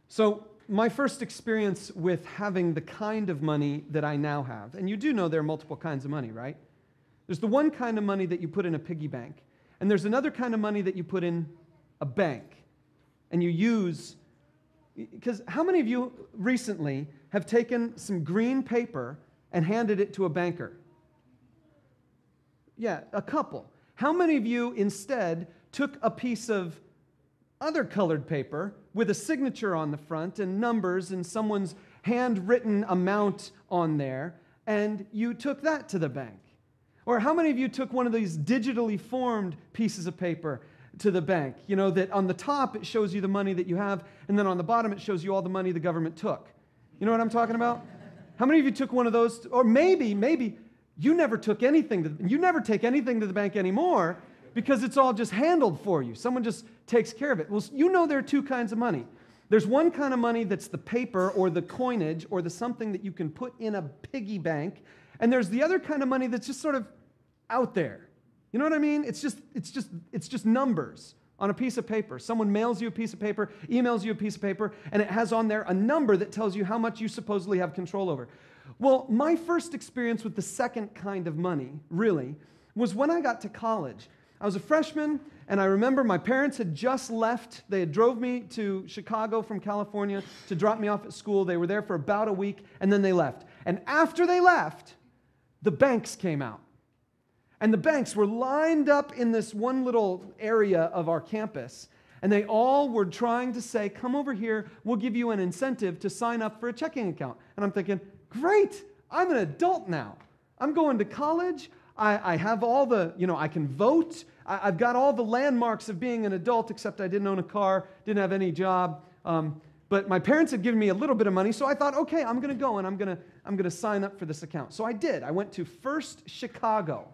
So my first experience with having the kind of money that I now have, and you do know there are multiple kinds of money, right? There's the one kind of money that you put in a piggy bank, and there's another kind of money that you put in a bank, and you use, because how many of you recently have taken some green paper and handed it to a banker? Yeah, a couple. How many of you instead took a piece of other colored paper with a signature on the front and numbers and someone's handwritten amount on there, and you took that to the bank? Or how many of you took one of these digitally formed pieces of paper to the bank? You know, that on the top it shows you the money that you have, and then on the bottom it shows you all the money the government took. You know what I'm talking about? How many of you took one of those? Or maybe you never took anything. You never take anything to the bank anymore because it's all just handled for you. Someone just takes care of it. Well, you know there are two kinds of money. There's one kind of money that's the paper or the coinage or the something that you can put in a piggy bank, and there's the other kind of money that's just sort of out there. You know what I mean? It's just numbers on a piece of paper. Someone mails you a piece of paper, emails you a piece of paper, and it has on there a number that tells you how much you supposedly have control over. Well, my first experience with the second kind of money, really, was when I got to college. I was a freshman, and I remember my parents had just left. They had drove me to Chicago from California to drop me off at school. They were there for about a week, and then they left. And after they left, the banks came out. And the banks were lined up in this one little area of our campus, and they all were trying to say, come over here, we'll give you an incentive to sign up for a checking account. And I'm thinking, great, I'm an adult now. I'm going to college. I have all the, I can vote. I've got all the landmarks of being an adult, except I didn't own a car, didn't have any job. But my parents had given me a little bit of money, so I thought, okay, I'm going to go and I'm going to sign up for this account. So I did. I went to First Chicago.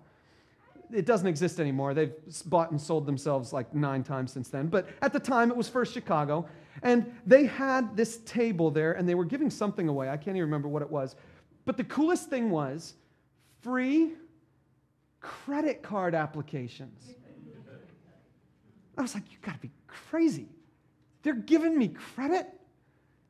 It doesn't exist anymore. They've bought and sold themselves like 9 times since then. But at the time, it was First Chicago. And they had this table there, and they were giving something away. I can't even remember what it was. But the coolest thing was free credit card applications. I was like, you got to be crazy. They're giving me credit?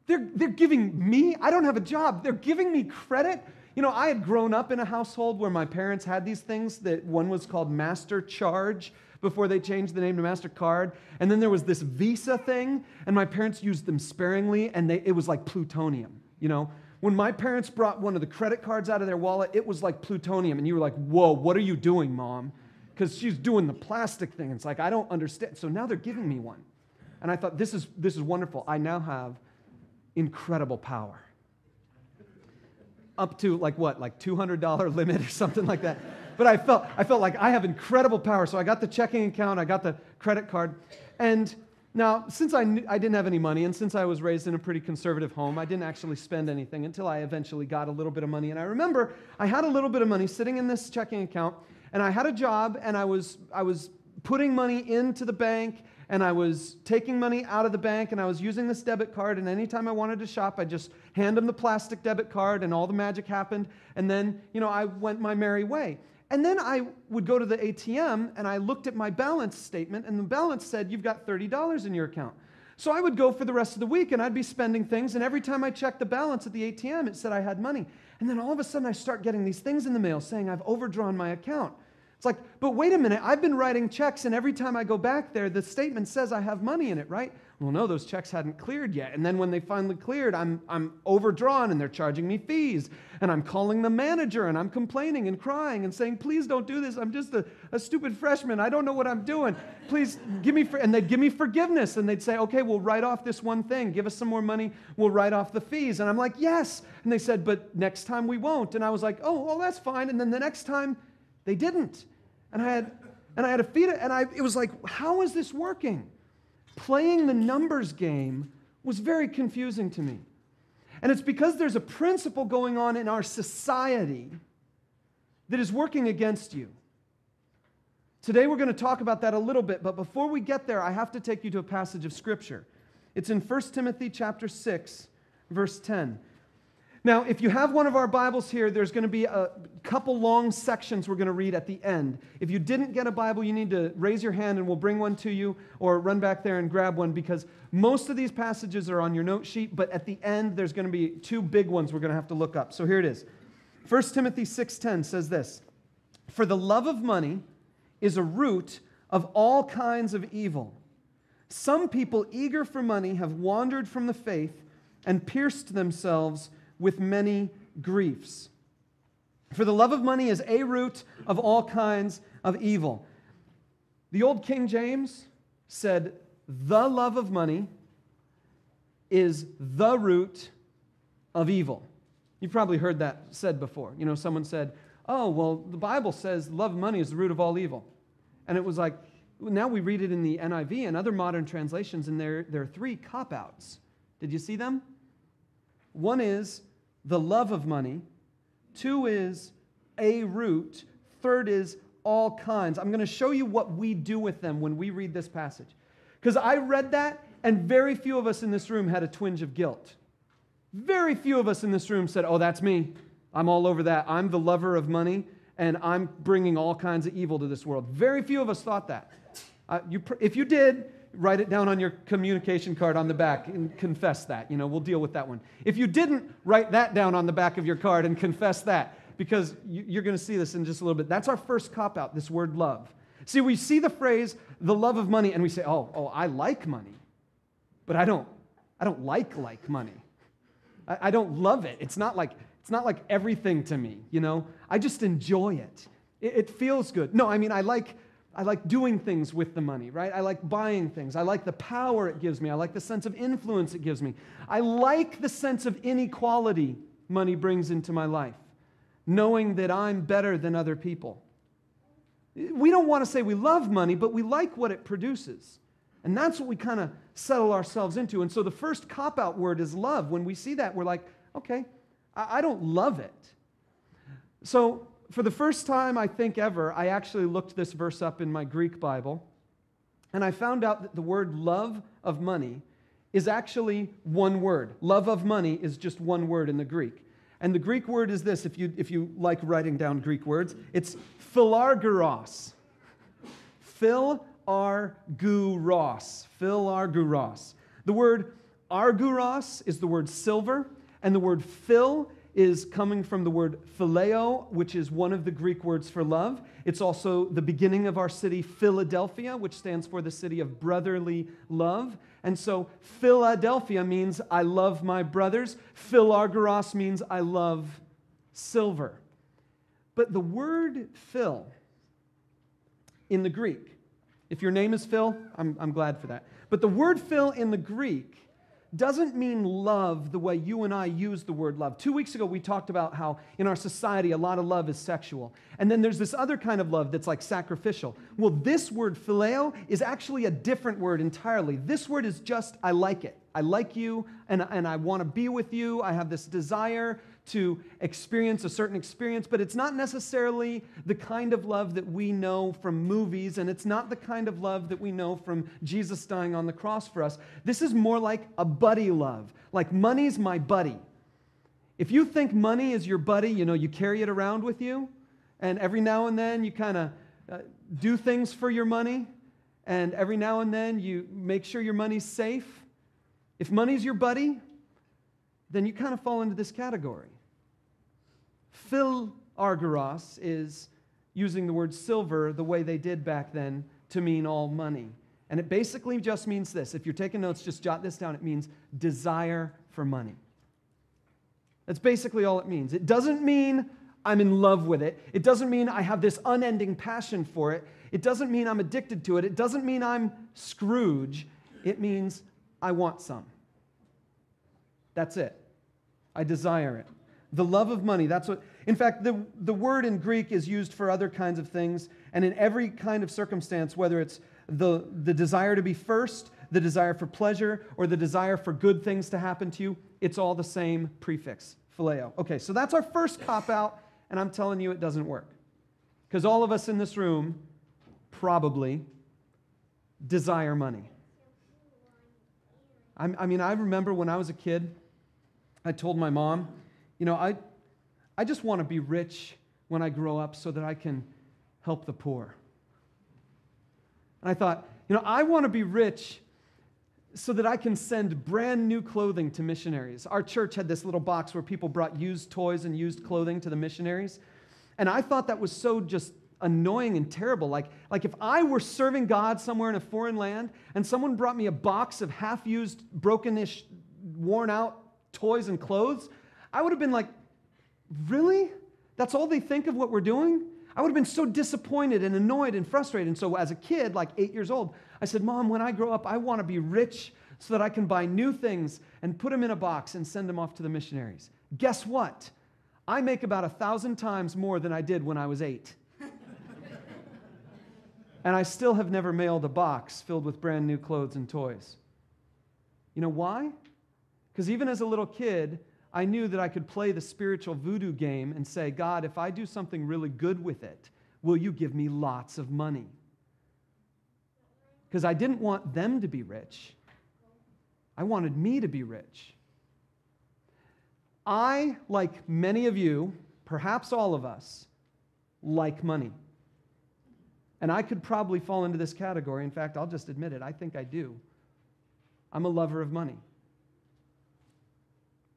They're giving me? I don't have a job. They're giving me credit? I had grown up in a household where my parents had these things that one was called Master Charge before they changed the name to MasterCard. And then there was this Visa thing, and my parents used them sparingly, and it was like plutonium, When my parents brought one of the credit cards out of their wallet, it was like plutonium. And you were like, whoa, what are you doing, Mom? Because she's doing the plastic thing. It's like, I don't understand. So now they're giving me one. And I thought, this is wonderful. I now have incredible power. Up to like $200 limit or something like that. But I felt like I have incredible power. So I got the checking account, I got the credit card. And now, since I didn't have any money, and since I was raised in a pretty conservative home, I didn't actually spend anything until I eventually got a little bit of money. And I remember I had a little bit of money sitting in this checking account, and I had a job, and I was putting money into the bank, and I was taking money out of the bank, and I was using this debit card, and anytime I wanted to shop, I'd just hand them the plastic debit card, and all the magic happened, and then, I went my merry way. And then I would go to the ATM, and I looked at my balance statement, and the balance said, you've got $30 in your account. So I would go for the rest of the week, and I'd be spending things, and every time I checked the balance at the ATM, it said I had money. And then all of a sudden, I start getting these things in the mail saying I've overdrawn my account. It's like, but wait a minute, I've been writing checks, and every time I go back there, the statement says I have money in it, right? Well, no, those checks hadn't cleared yet. And then when they finally cleared, I'm overdrawn, and they're charging me fees. And I'm calling the manager, and I'm complaining and crying and saying, please don't do this. I'm just a stupid freshman. I don't know what I'm doing. Please give me, and they'd give me forgiveness. And they'd say, okay, we'll write off this one thing. Give us some more money. We'll write off the fees. And I'm like, yes. And they said, but next time we won't. And I was like, oh, well, that's fine. And then the next time, they didn't. And I had to feed it, and it was like, how is this working? Playing the numbers game was very confusing to me. And it's because there's a principle going on in our society that is working against you. Today we're going to talk about that a little bit, but before we get there, I have to take you to a passage of Scripture. It's in 1 Timothy chapter 6, verse 10. Now, if you have one of our Bibles here, there's going to be a couple long sections we're going to read at the end. If you didn't get a Bible, you need to raise your hand and we'll bring one to you, or run back there and grab one, because most of these passages are on your note sheet, but at the end there's going to be two big ones we're going to have to look up. So here it is. 1 Timothy 6:10 says this, "For the love of money is a root of all kinds of evil. Some people eager for money have wandered from the faith and pierced themselves with many griefs." For the love of money is a root of all kinds of evil. The old King James said, "The love of money is the root of evil." You've probably heard that said before. You know, someone said, "Oh, well, the Bible says love of money is the root of all evil." And it was like, now we read it in the NIV and other modern translations, and there are three cop-outs. Did you see them? One is the love of money. Two is a root. Third is all kinds. I'm going to show you what we do with them when we read this passage. Because I read that, and very few of us in this room had a twinge of guilt. Very few of us in this room said, "Oh, that's me. I'm all over that. I'm the lover of money, and I'm bringing all kinds of evil to this world." Very few of us thought that. If you did, write it down on your communication card on the back and confess that. You know, we'll deal with that one. If you didn't, write that down on the back of your card and confess that, because you're going to see this in just a little bit. That's our first cop-out, this word love. See, we see the phrase, the love of money, and we say, oh, I like money, but I don't like money. I don't love it. It's not like everything to me, you know. I just enjoy it. It feels good. No, I mean, I like doing things with the money, right? I like buying things. I like the power it gives me. I like the sense of influence it gives me. I like the sense of inequality money brings into my life, knowing that I'm better than other people. We don't want to say we love money, but we like what it produces. And that's what we kind of settle ourselves into. And so the first cop-out word is love. When we see that, we're like, okay, I don't love it. So for the first time, I think ever, I actually looked this verse up in my Greek Bible, and I found out that the word love of money is actually one word. Love of money is just one word in the Greek. And the Greek word is this, if you like writing down Greek words, it's philarguros. Philarguros. Philarguros. The word arguros is the word silver, and the word phil is coming from the word phileo, which is one of the Greek words for love. It's also the beginning of our city, Philadelphia, which stands for the city of brotherly love. And so Philadelphia means I love my brothers. Philarguros means I love silver. But the word Phil in the Greek, if your name is Phil, I'm glad for that. But the word Phil in the Greek doesn't mean love the way you and I use the word love. 2 weeks ago, we talked about how in our society, a lot of love is sexual. And then there's this other kind of love that's like sacrificial. Well, this word phileo is actually a different word entirely. This word is just, I like it. I like you, and I want to be with you. I have this desire to experience a certain experience, but it's not necessarily the kind of love that we know from movies, and it's not the kind of love that we know from Jesus dying on the cross for us. This is more like a buddy love, like money's my buddy. If you think money is your buddy, you know, you carry it around with you, and every now and then you kind of do things for your money, and every now and then you make sure your money's safe. If money's your buddy, then you kind of fall into this category. Philarguros is using the word silver the way they did back then to mean all money. And it basically just means this. If you're taking notes, just jot this down. It means desire for money. That's basically all it means. It doesn't mean I'm in love with it. It doesn't mean I have this unending passion for it. It doesn't mean I'm addicted to it. It doesn't mean I'm Scrooge. It means I want some. That's it. I desire it. The love of money, that's what... In fact, the word in Greek is used for other kinds of things, and in every kind of circumstance, whether it's the desire to be first, the desire for pleasure, or the desire for good things to happen to you, it's all the same prefix, phileo. Okay, so that's our first cop-out, and I'm telling you it doesn't work. Because all of us in this room probably desire money. I mean, I remember when I was a kid, I told my mom, I just want to be rich when I grow up so that I can help the poor. And I thought, I want to be rich so that I can send brand new clothing to missionaries. Our church had this little box where people brought used toys and used clothing to the missionaries. And I thought that was so just annoying and terrible. Like if I were serving God somewhere in a foreign land and someone brought me a box of half-used, broken-ish, worn-out toys and clothes, I would have been like, really? That's all they think of what we're doing? I would have been so disappointed and annoyed and frustrated. And so as a kid, like 8 years old, I said, Mom, when I grow up, I want to be rich so that I can buy new things and put them in a box and send them off to the missionaries. Guess what? I make about 1,000 times more than I did when I was 8. And I still have never mailed a box filled with brand new clothes and toys. You know why? Because even as a little kid, I knew that I could play the spiritual voodoo game and say, God, if I do something really good with it, will you give me lots of money? Because I didn't want them to be rich. I wanted me to be rich. I, like many of you, perhaps all of us, like money. And I could probably fall into this category. In fact, I'll just admit it. I think I do. I'm a lover of money.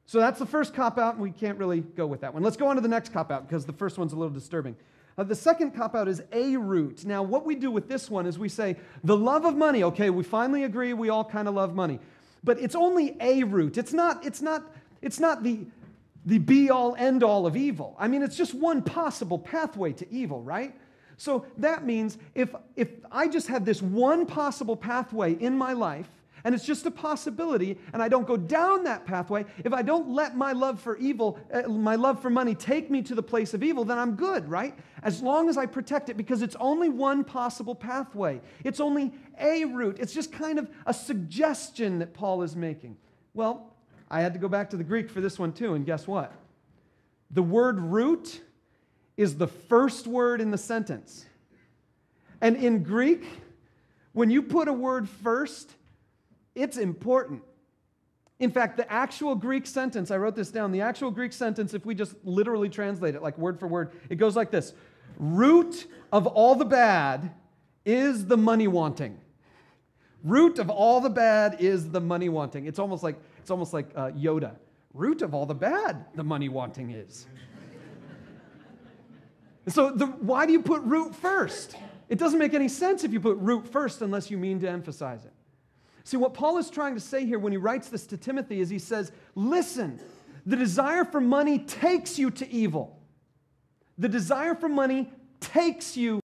So that's the first cop-out, and we can't really go with that one. Let's go on to the next cop-out, because the first one's a little disturbing. The second cop-out is a root. Now, what we do with this one is we say, the love of money. Okay, we finally agree we all kind of love money. But it's only a root. It's not the be-all, end-all of evil. I mean, it's just one possible pathway to evil, right? So that means if I just have this one possible pathway in my life, and it's just a possibility, and I don't go down that pathway, if I don't let my love for evil, my love for money take me to the place of evil, then I'm good, right? As long as I protect it, because it's only one possible pathway. It's only a route. It's just kind of a suggestion that Paul is making. Well, I had to go back to the Greek for this one too, and guess what? The word root is the first word in the sentence. And in Greek, when you put a word first, it's important. In fact, the actual Greek sentence, I wrote this down, the actual Greek sentence, if we just literally translate it, like word for word, it goes like this. Root of all the bad is the money wanting. Root of all the bad is the money wanting. It's almost like Yoda. Root of all the bad, the money wanting is. So why do you put root first? It doesn't make any sense if you put root first unless you mean to emphasize it. See, what Paul is trying to say here when he writes this to Timothy is he says, listen, the desire for money takes you to evil. The desire for money takes you